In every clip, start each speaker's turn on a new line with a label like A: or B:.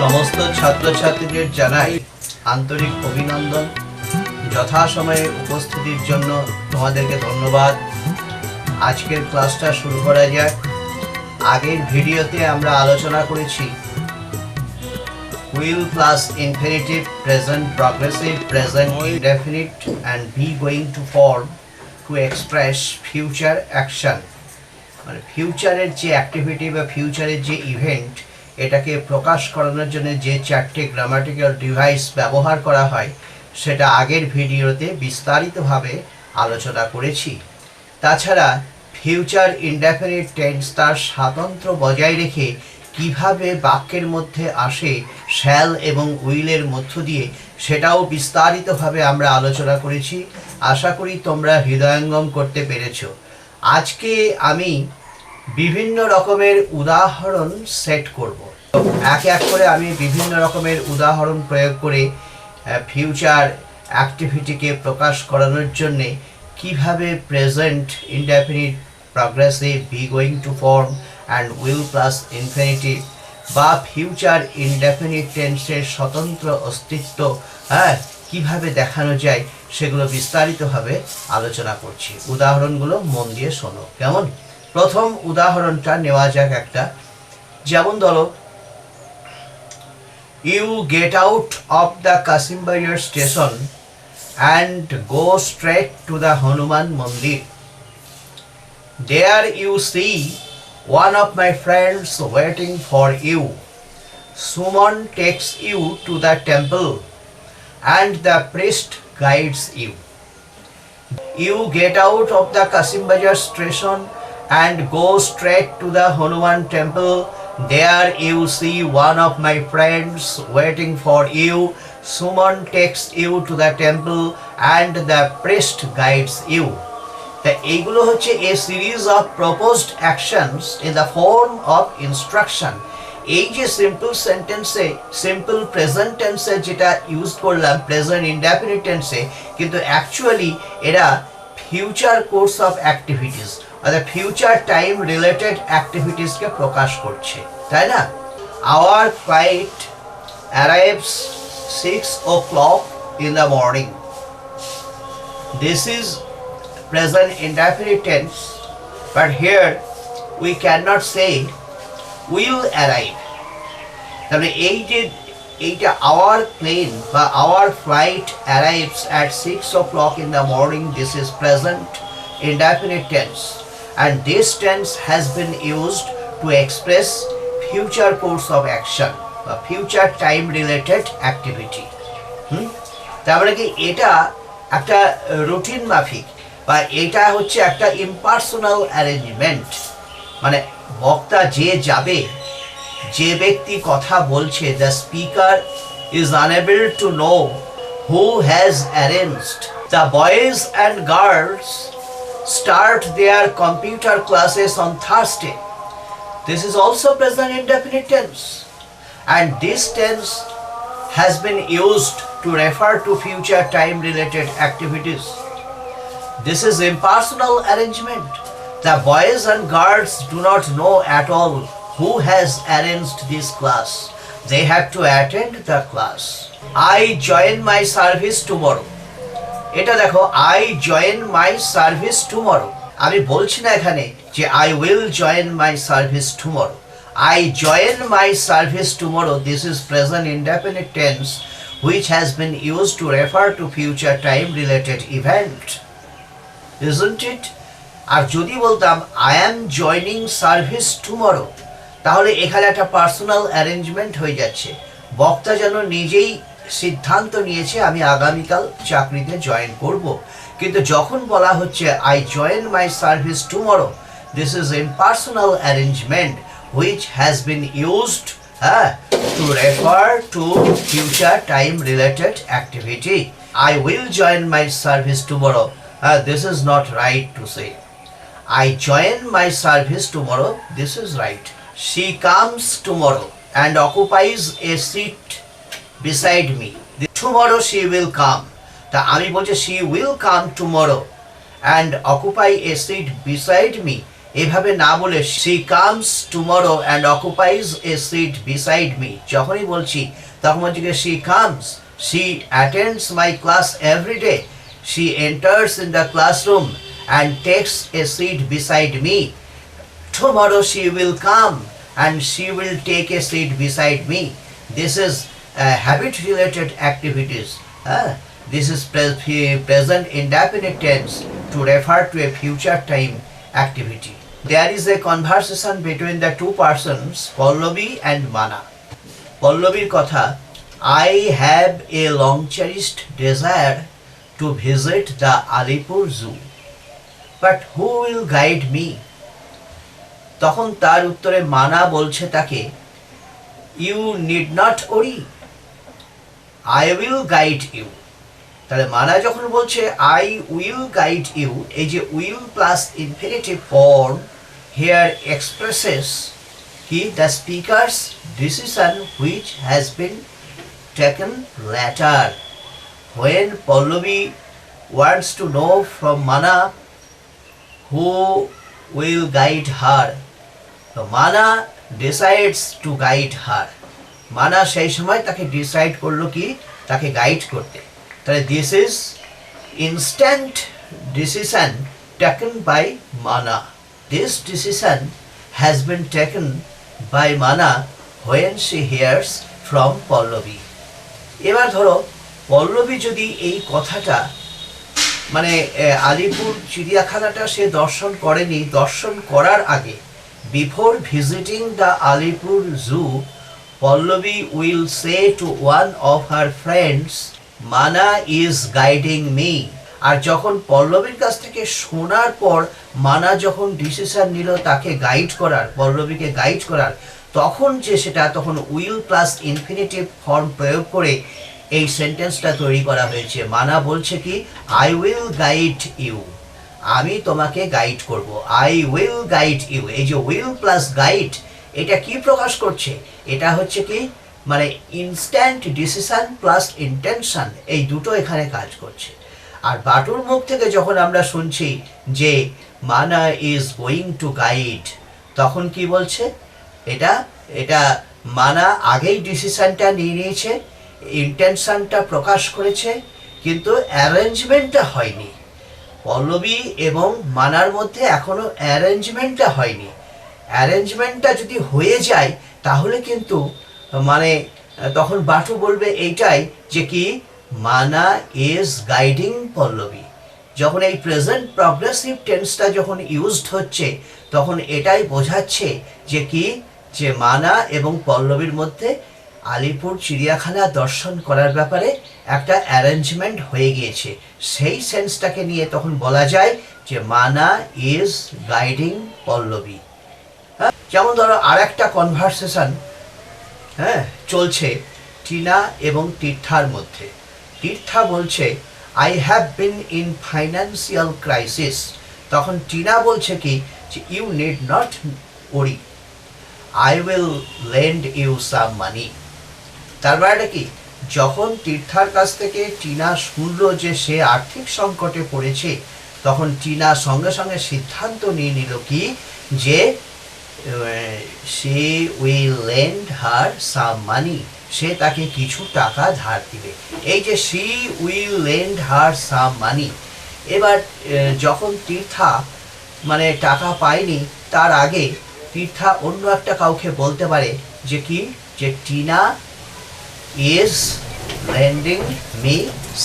A: সমস্ত ছাত্রছাত্রীদের জানাই আন্তরিক অভিনন্দন। যথাসময়ে উপস্থিতির জন্য তোমাদেরকে ধন্যবাদ। আজকের ক্লাসটা শুরু করা যাক। আগের ভিডিওতে আমরা আলোচনা করেছি will plus infinitive, present progressive, present indefinite and be going to form to express future action। মানে ফিউচারের যে অ্যাক্টিভিটি বা ফিউচারের যে ইভেন্ট, এটাকে প্রকাশ করানোর জন্য যে চারটে গ্রামাটিক্যাল ডিভাইস ব্যবহার করা হয় সেটা আগের ভিডিওতে বিস্তারিতভাবে আলোচনা করেছি। তাছাড়া ফিউচার ইনডেফিনিট টেন্স তার স্বাতন্ত্র্য বজায় রেখে কিভাবে বাক্যের মধ্যে আসে শ্যাল এবং উইলের মধ্য দিয়ে, সেটাও বিস্তারিতভাবে আমরা আলোচনা করেছি। আশা করি তোমরা হৃদয়ঙ্গম করতে পেরেছ। আজকে আমি বিভিন্ন রকমের উদাহরণ সেট করব। এক এক করে আমি বিভিন্ন রকমের উদাহরণ প্রয়োগ করে ফিউচার অ্যাক্টিভিটিকে প্রকাশ করানোর জন্যে কিভাবে present indefinite, progressive, B going to form and will plus infinitive বা ফিউচার ইনডেফিনিট টেন্সের স্বতন্ত্র অস্তিত্ব কিভাবে দেখানো যায় সেগুলো বিস্তারিতভাবে আলোচনা করছি। উদাহরণগুলো মন দিয়ে শোনো, কেমন? প্রথম উদাহরণটা নেওয়া যাক একটা। যেমন ধরো, you get out of the Kasimbazar station and go straight to the Hanuman Mandir. There you see one of my friends waiting for you. Suman takes you to the temple and the priest guides you. You get out of the Kasimbajar station and go straight to the Hanuman temple. There you see one of my friends waiting for you. Suman takes you to the temple and the priest guides you. এইগুলো হচ্ছে a series of proposed actions in the form of instruction. এই যে simple সেন্টেন্সে, simple present টেন্সে যেটা use করলাম present indefinite টেন্সে, কিন্তু অ্যাকচুয়ালি এরা ফিউচার কোর্স অফ অ্যাক্টিভিটিস অর্থাৎ ফিউচার টাইম রিলেটেড অ্যাক্টিভিটিসকে প্রকাশ করছে, তাই না? Hour flight arrives 6 o'clock in the morning. This is present indefinite tense, but here we cannot say will arrive. তাহলে এইটা our plane বা our flight arrives at 6 o'clock in the morning. This is present indefinite tense, and this tense has been used to express future course of action বা future time related activity. তার মানে কি এটা একটা routine মাফিক বা এটা হচ্ছে একটা ইম্পার্সোনাল অ্যারেঞ্জমেন্ট। মানে বক্তা যে যাবে, যে ব্যক্তি কথা বলছে, the speaker is unable to know who has arranged. The boys and girls start there computer classes on Thursday. This is also present indefinite tense, and this tense has been used to refer to future time related activities. This is impersonal arrangement. The boys and girls do not know at all who has arranged this class. They have to attend the class. I join my service tomorrow. এটা দেখো, I join my service tomorrow. আমি বলছি না এখানে যে I will join my service tomorrow. I join my service tomorrow. This is present indefinite tense which has been used to refer to future time related event. Isn't it? আর যদি বলতাম I am joining service tomorrow, তাহলে এখানে একটা personal arrangement হয়ে যাচ্ছে। বক্তা যেন নিজেই সিদ্ধান্ত নিয়েছে আমি আগামীকাল চাকরিতে জয়েন করব। কিন্তু যখন বলা হচ্ছে I join my service tomorrow, this is impersonal arrangement which has been used to refer to future time related activity. I will join my service tomorrow. This is not right to say. I join my service tomorrow. This is right. She comes tomorrow and occupies a seat beside me. Tomorrow she will come. তা আমি বলছি she will come tomorrow and occupy a seat beside me. এভাবে না বলে she comes tomorrow and occupies a seat beside me, যখনই বলছি তখন বলছি she comes, she attends my class every day, she enters in the classroom and takes a seat beside me. Tomorrow she will come and she will take a seat beside me. This is habit related activities. This is present indefinite tense to refer to a future time activity. There is a conversation between the two persons, Pallavi and Mana. Pallaviর কথা, I have a long cherished desire to visit the Alipur Zoo, but who will guide me? তখন তার উত্তরে মানা বলছে তাকে, you need not worry, I will guide you. তাহলে মানা যখন বলছে I will guide you, এই যে will plus infinitive form here expresses কি the speaker's decision which has been taken later. When Pallavi wants to know from Mana who will guide her, so Mana decides to guide her. Mana সেই সময় তাকে decide করলো কি তাকে guide করতে। তাহলে this is instant decision taken by Mana. This decision has been taken by Mana when she hears from Pallavi. এবার ধরো পল্লবী যদি এই কথাটা মানে আলিপুর চিড়িয়াখানাটা সে দর্শন করেনি, দর্শন করার আগে before visiting the Alipore zoo Pallavi will say to one of her friends Mana is guiding me. আর যখন পল্লবীর কাছ থেকে শোনার পর মানা যখন ডিসিশন নিল তাকে গাইড করার, পল্লবীকে গাইড করার, তখন যে সেটা তখন উইল প্লাস ইনফিনিটিভ ফর্ম প্রয়োগ করে এই সেন্টেন্সটা তৈরি করা হয়েছে। মানা বলছে কি আই উইল গাইড ইউ, আমি তোমাকে গাইড করব, আই উইল গাইড ইউ। এই যে উইল প্লাস গাইড এটা কি প্রকাশ করছে? এটা হচ্ছে কি মানে ইনস্ট্যান্ট ডিসিশন প্লাস ইন্টেনশন, এই দুটো এখানে কাজ করছে। আর বাটুর মুখ থেকে যখন আমরা শুনছি যে মানা ইজ গোয়িং টু গাইড, তখন কি বলছে? এটা এটা মানা আগেই ডিসিশনটা নিয়ে নিয়েছে, ইন্টেনশনটা প্রকাশ করেছে, কিন্তু অ্যারেঞ্জমেন্টটা হয়নি। পল্লবী এবং মানার মধ্যে এখনো অ্যারেঞ্জমেন্টটা হয়নি। অ্যারেঞ্জমেন্টটা যদি হয়ে যায় তাহলে কিন্তু মানে তখন বাটু বলবে এইটাই যে কি মানা ইজ গাইডিং পল্লবী। যখন এই প্রেজেন্ট প্রগ্রেসিভ টেন্সটা যখন ইউজড হচ্ছে তখন এটাই বোঝাচ্ছে যে কি যে মানা এবং পল্লবীর মধ্যে আলিপুর চিড়িয়াখানা দর্শন করার ব্যাপারে একটা অ্যারেঞ্জমেন্ট হয়ে গিয়েছে। সেই সেন্সটাকে নিয়ে তখন বলা যায় যে মানা ইজ গাইডিং পল্লবী। হ্যাঁ, যেমন ধরো আর একটা কনভারসেশন চলছে টিনা এবং তীর্থার মধ্যে। তীর্থা বলছে I have been in financial crisis, তখন টিনা বলছে কি যে you need not worry, I will lend you some money. তার মানে কি যখন তীর্থার কাছ থেকে টিনা শুনল যে সে আর্থিক সংকটে পড়েছে তখন টিনা সঙ্গে সঙ্গে সিদ্ধান্ত নিয়ে নিল কি যে সে উইল লেন্ড হার সাম মানি, সে তাকে কিছু টাকা ধার দিবে। এই যে সি উইল লেন্ড হার সাম মানি, এবার যখন তীর্থা মানে টাকা পায়নি তার আগে তীর্থা অন্য একটা কাউকে বলতে পারে যে কি যে Tina is lending me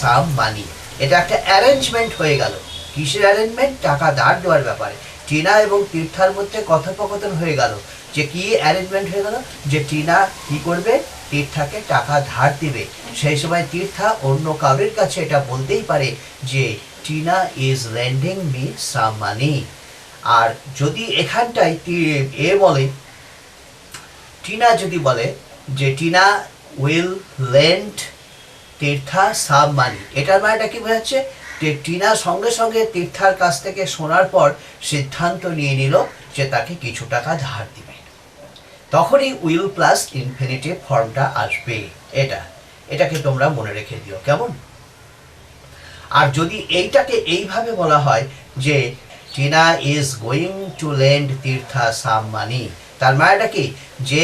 A: some money. এটা একটা অ্যারেঞ্জমেন্ট হয়ে গেল। কিসের অ্যারেঞ্জমেন্ট? টাকা ধার দেওয়ার ব্যাপারে। টিনা এবং তীর্থার মধ্যে কথোপকথন হয়ে গেল। যে কি অ্যারেঞ্জমেন্ট হয়ে গেল? যে টিনা কি করবে? তীর্থাকে টাকা ধার দিবে। সেই সময় তীর্থা অন্য কারোর কাছে এটা বলতেই পারে যে Tina is lending me some money. আর যদি এখানটায় বলে টিনা যদি বলে যে Tina will lend Tirtha some money, এটার মানেটা কি বোঝাচ্ছে? টিনা সঙ্গে সঙ্গে তীর্থার কাছ থেকে শোনার পর সিদ্ধান্ত নিয়ে নিল যে তাকে কিছু টাকা ধার দিবে। তখনই উইল প্লাস ইনফিনিটিভ ফর্মটা আসবে। এটাকে তোমরা মনে রেখে দিও, কেমন? আর যদি এইটাকে এইভাবে বলা হয় যে Tina is going to lend Tirtha some money. তার মানেটা কি, যে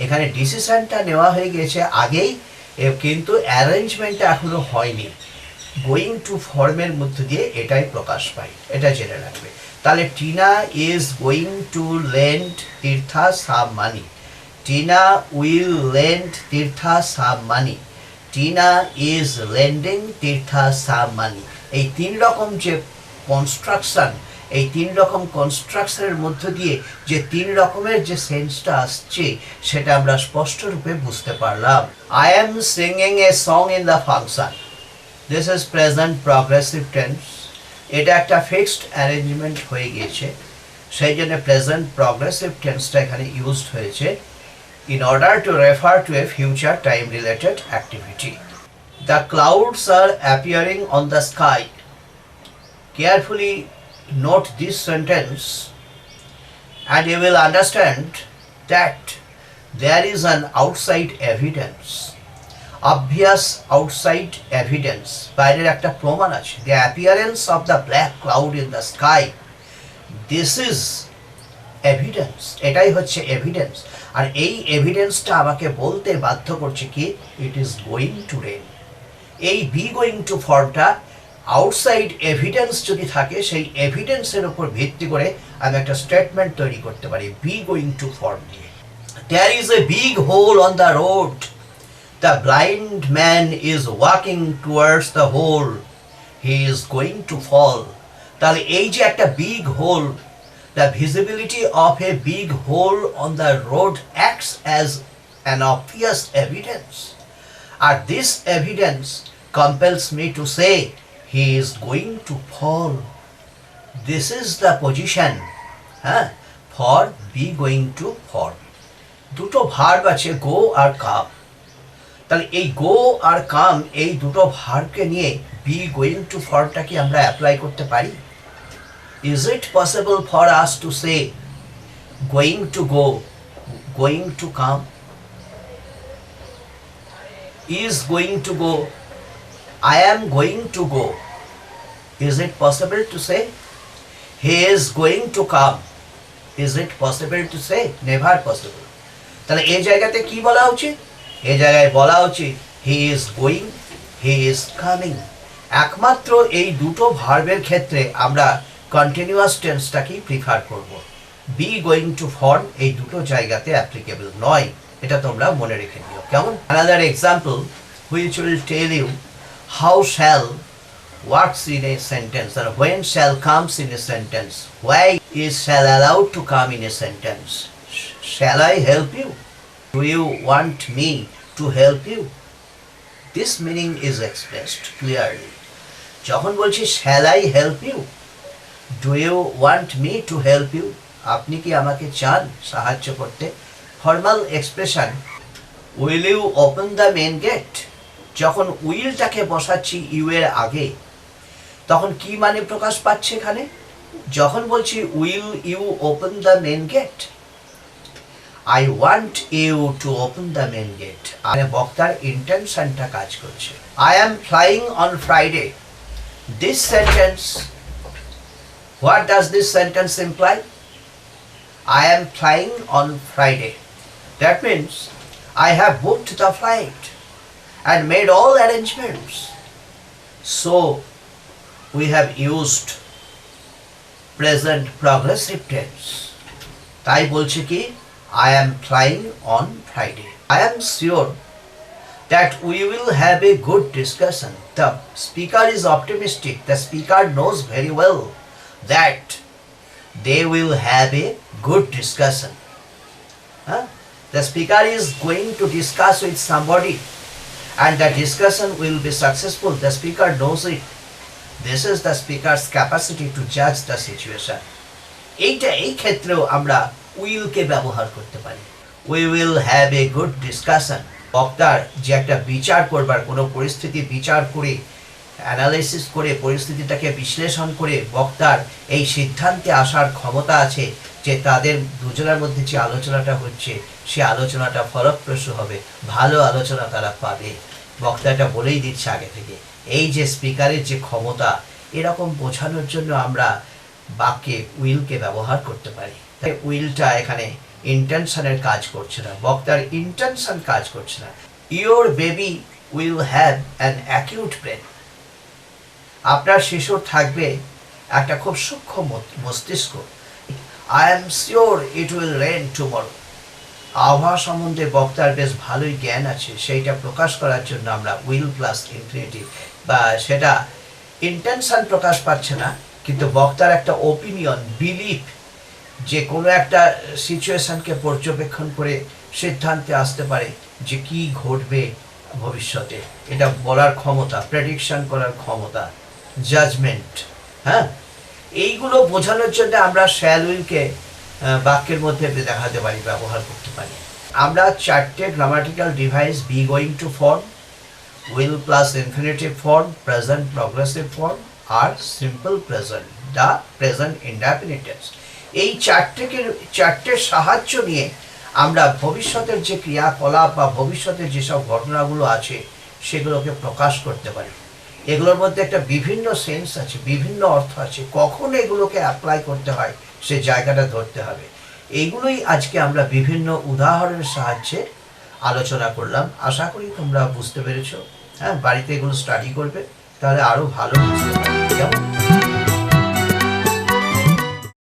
A: এখানে ডিসিশনটা নেওয়া হয়ে গেছে আগেই, কিন্তু অ্যারেঞ্জমেন্টটা এখনো হয়নি। গোয়িং টু ফর্মের মধ্যে দিয়ে এটাই প্রকাশ পায়, এটা জেনে রাখবে। তাহলে Tina is going to lend Tirtha some money, Tina will lend Tirtha some money, Tina is lending Tirtha some money. এই তিন রকম যে কনস্ট্রাকশন, এই তিন রকম কনস্ট্রাকশনের মধ্য দিয়ে যে তিন রকমের যে সেন্সটা আসছে সেটা আমরা স্পষ্ট রূপে বুঝতে পারলাম। I am singing a song in the function, this is present progressive tense. এটা একটা ফিক্সড অ্যারেঞ্জমেন্ট হয়ে গিয়েছে, সেই জন্য প্রেজেন্ট প্রগ্রেসিভ টেন্সটা এখানে ইউজড হয়েছে in order to refer to a future time related activity. The clouds are appearing on the sky. Carefully note this sentence and you will understand that there is an outside evidence. Obvious outside evidence. বাইরের একটা প্রমাণ আছে। The appearance of the black cloud in the sky. This is evidence. এটাই হচ্ছে evidence. আর এই এভিডেন্সটা আমাকে বলতে বাধ্য করছে কি, it is going to rain. এই বি গোয়িং টু ফর্মটা আউটসাইড এভিডেন্স যদি থাকে, সেই এভিডেন্সের উপর ভিত্তি করে আমি একটা স্টেটমেন্ট তৈরি করতে পারি বি গোয়িং টু ফর্ম দিয়ে। There is a big hole on the road, the blind man is walking towards the hole, he is going to fall. তাহলে এই যে একটা big hole, the visibility of a big hole on the road acts as an obvious evidence. And this evidence compels me to say he is going to fall. This is the position for be going to fall. দুটো verb আছে, গো আর কাম। তাহলে এই গো আর কাম, এই দুটো ভার্বকে নিয়ে B going to ফর্মটা কি আমরা অ্যাপ্লাই করতে পারি? Is it possible for us to say going to go, going to come? Is going to go, I am going to go. Is it possible to say? He is going to come. Is it possible to say? Never possible. তাহলে এই জায়গাতে কি বলা উচিত? এই জায়গায় বলা উচিত he is going, he is coming. একমাত্র এই দুটো ভার্বের ক্ষেত্রে আমরা কন্টিনিউয়াস টেন্সটাকেই প্রিফার করব। বি গোয়িং টু ফর্ম এই দুটো জায়গাতে অ্যাপ্লিকেবল নয়, এটা তোমরা মনে রেখে দিও। কেমন? Another example which will tell you how shall works in a sentence আর when shall comes in a sentence, why is shall allowed to come in a sentence. Shall I help you? Do you want me to help you? This meaning is expressed clearly. যখন বলছি shall I help you, do you want me to help you, আপনি কি আমাকে চান সাহায্য করতে? Formal expression will you open the main gate, যখন উইলটাকে বসাচ্ছি ইউ এর আগে, তখন কি মানে প্রকাশ পাচ্ছে এখানে? যখন বলছি will you open the main gate, I want you to open the main gate, মানে বক্তার ইন্টেনশনটা কাজ করছে। I am flying on Friday, this sentence, what does this sentence imply? I am flying on Friday. That means I have booked the flight and made all arrangements. So we have used present progressive tense. তাই বলছে কি, I am flying on Friday. I am sure that we will have a good discussion. The speaker is optimistic. The speaker knows very well that they will have a good discussion. The speaker is going to discuss with somebody and the discussion will be successful. The speaker knows it. This is the speaker's capacity to judge the situation. এই ক্ষেত্রেও আমরা will কে ব্যবহার করতে পারি। We will have a good discussion. বক্তার যে একটা বিচার করবার, কোনো পরিস্থিতি বিচার করে, অ্যানালাইসিস করে, পরিস্থিতিটাকে বিশ্লেষণ করে বক্তার এই সিদ্ধান্তে আসার ক্ষমতা আছে যে তাদের দুজনের মধ্যে যে আলোচনাটা হচ্ছে সে আলোচনাটা ফলপ্রসূ হবে, ভালো আলোচনা তারা পাবে। বক্তাটা বলেই দিচ্ছে আগে থেকে। এই যে স্পিকারের যে ক্ষমতা, এরকম বোঝানোর জন্য আমরা বাক্যে উইলকে ব্যবহার করতে পারি। তাই উইলটা এখানে ইন্টেনশনের কাজ করছে না, বক্তার ইন্টেনশন কাজ করছে না। Your baby will have an acute brain. আপনার শিশুর থাকবে একটা খুব সূক্ষ্ম মস্তিষ্ক। I am sure it will rain tomorrow. আবহাওয়া সম্বন্ধে বক্তার বেশ ভালোই জ্ঞান আছে, সেইটা প্রকাশ করার জন্য আমরা উইল প্লাস ইনফিনিটিভ, বা সেটা ইন্টেনশন প্রকাশ পাচ্ছে না, কিন্তু বক্তার একটা ওপিনিয়ন, বিলিফ, যে কোনো একটা সিচুয়েশনকে পর্যবেক্ষণ করে সিদ্ধান্তে আসতে পারে যে কি ঘটবে ভবিষ্যতে, এটা বলার ক্ষমতা, প্রেডিকশন করার ক্ষমতা, জাজমেন্ট। হ্যাঁ, এইগুলো বোঝানোর জন্য আমরা শ্যাল উইলকে বাক্যের মধ্যে দেখাতে পারি, ব্যবহার করতে পারি। আমরা চারটে grammatical device, be going to form, will plus infinitive form, present progressive form আর simple present, the present indefinite tense, এই চারটের সাহায্য নিয়ে আমরা ভবিষ্যতের যে ক্রিয়াকলাপ বা ভবিষ্যতের যেসব ঘটনাগুলো আছে সেগুলোকে প্রকাশ করতে পারি। এগুলোর মধ্যে একটা বিভিন্ন সেন্স আছে, বিভিন্ন অর্থ আছে, কখন এগুলোকে অ্যাপ্লাই করতে হয় সে জায়গাটা ধরতে হবে। এইগুলোই আজকে আমরা বিভিন্ন উদাহরণের সাহায্যে আলোচনা করলাম। আশা করি তোমরা বুঝতে পেরেছো। হ্যাঁ, বাড়িতে এগুলো স্টাডি করবে, তাহলে আরও ভালো বুঝতে পারবে। কেমন?